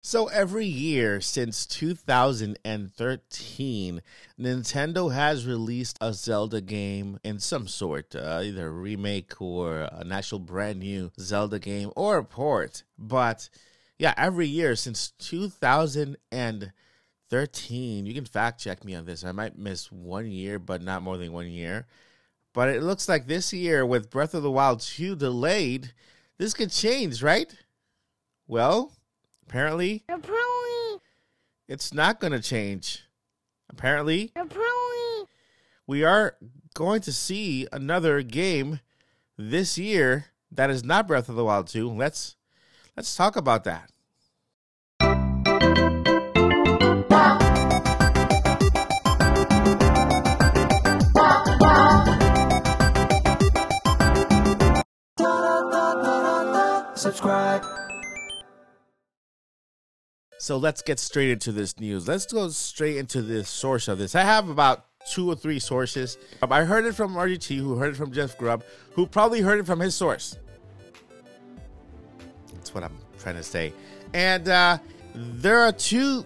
So every year since 2013, Nintendo has released a Zelda game in some sort, either a remake or an actual brand new Zelda game or a port. But yeah, every year since 2013, you can fact check me on this. I might miss 1 year, but not more than 1 year. But it looks like this year with Breath of the Wild 2 delayed, this could change, right? Well, apparently, it's not going to change. Apparently, we are going to see another game this year that is not Breath of the Wild 2. Let's talk about that. Subscribe. So let's get straight into this news. Let's go straight into the source of this. I have about 2 or 3 sources. I heard it from RGT, who heard it from Jeff Grubb, who probably heard it from his source. That's what I'm trying to say. And there are 2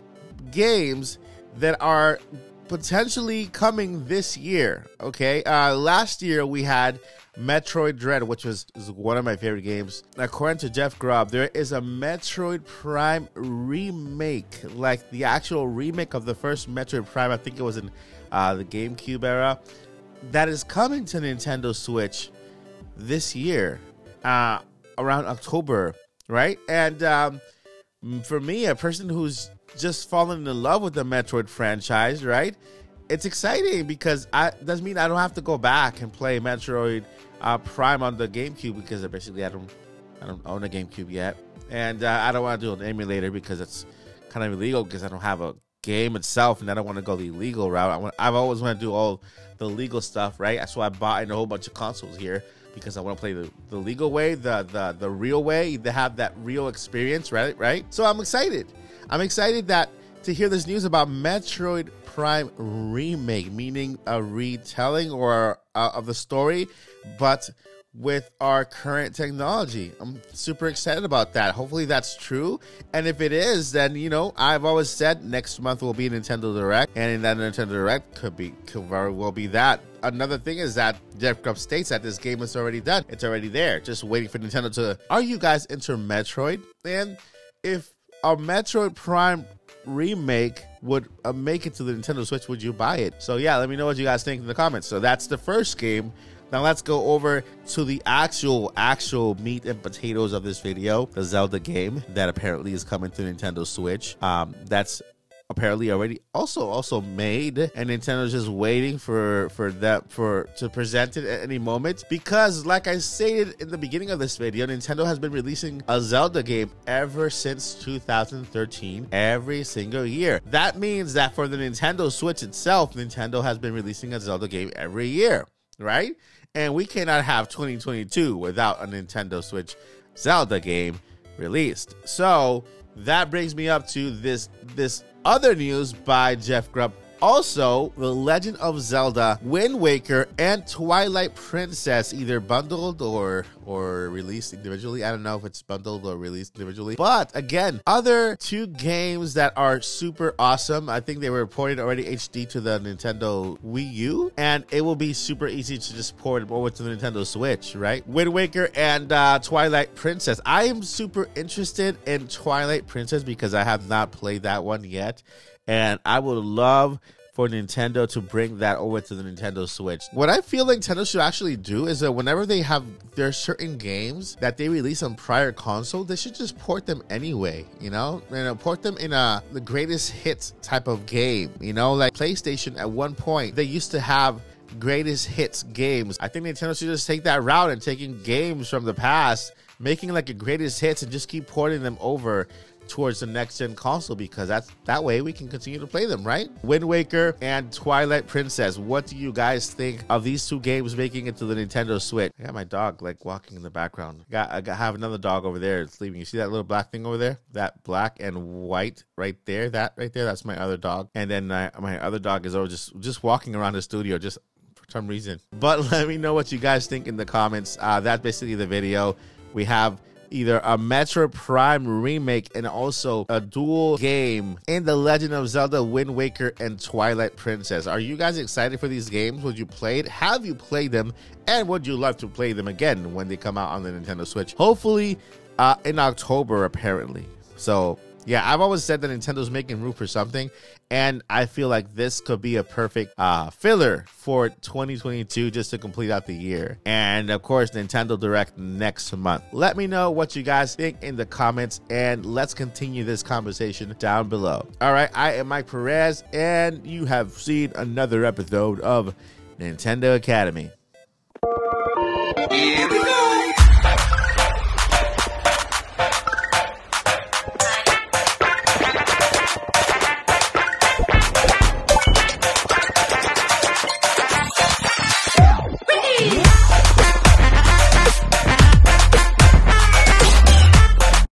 games that are potentially coming this year. Okay, last year we had Metroid Dread, which is one of my favorite games. According to Jeff Grubb, there is a Metroid Prime remake, like the actual remake of the first Metroid Prime. I think it was in the GameCube era, that is coming to Nintendo Switch this year, around October, right? And for me, a person who's just fallen in love with the Metroid franchise, right? It's exciting because doesn't mean I don't have to go back and play Metroid Prime on the GameCube, because basically I don't own a GameCube yet, and I don't want to do an emulator because it's kind of illegal, because I don't have a game itself, and I don't want to go the illegal route. I've always wanted to do all the legal stuff, right? That's why I bought in a whole bunch of consoles here, because I want to play the legal way, the real way, to have that real experience, right? So I'm excited. I'm excited to hear this news about Metroid Prime Remake, meaning a retelling or of the story, but with our current technology. I'm super excited about that. Hopefully that's true. And if it is, then, I've always said next month will be Nintendo Direct, and in that Nintendo Direct could very well be that. Another thing is that Jeff Grubb states that this game is already done. It's already there, just waiting for Nintendo to. Are you guys into Metroid? And if a Metroid Prime remake would make it to the Nintendo Switch, would you buy it? So yeah, let me know what you guys think in the comments. So that's the first game. Now let's go over to the actual meat and potatoes of this video, the Zelda game that apparently is coming to Nintendo Switch. That's apparently already also made, and Nintendo's just waiting to present it at any moment, because like I stated in the beginning of this video, Nintendo has been releasing a Zelda game ever since 2013, every single year. That means that for the Nintendo Switch itself, Nintendo has been releasing a Zelda game every year, right? And we cannot have 2022 without a Nintendo Switch Zelda game released. So that brings me up to this other news by Jeff Grubb. Also, The Legend of Zelda, Wind Waker, and Twilight Princess, either bundled or released individually. I don't know if it's bundled or released individually. But again, other 2 games that are super awesome. I think they were ported already HD to the Nintendo Wii U, and it will be super easy to just port it over to the Nintendo Switch, right? Wind Waker and Twilight Princess. I am super interested in Twilight Princess because I have not played that one yet. And I would love for Nintendo to bring that over to the Nintendo Switch. What I feel like Nintendo should actually do is that whenever they have their certain games that they release on prior console, they should just port them anyway, port them in the greatest hits type of game, like PlayStation at one point, they used to have greatest hits games. I think Nintendo should just take that route and taking games from the past, making like a greatest hits, and just keep porting them over towards the next gen console, because that way we can continue to play them, right? Wind Waker and Twilight Princess. What do you guys think of these 2 games making it to the Nintendo Switch? I got my dog like walking in the background. I have another dog over there sleeping. You see that little black thing over there? That black and white right there. That right there. That's my other dog. And then my other dog is over just walking around the studio just for some reason. But let me know what you guys think in the comments. That's basically the video. We have either a Metroid Prime remake and also a dual game in The Legend of Zelda Wind Waker and Twilight Princess. Are you guys excited for these games? Would you play it? Have you played them? And would you love to play them again when they come out on the Nintendo Switch? Hopefully in October, apparently. So yeah, I've always said that Nintendo's making room for something, and I feel like this could be a perfect filler for 2022 just to complete out the year. And of course, Nintendo Direct next month. Let me know what you guys think in the comments, and let's continue this conversation down below. All right, I am Mike Perez, and you have seen another episode of Nintendo Academy.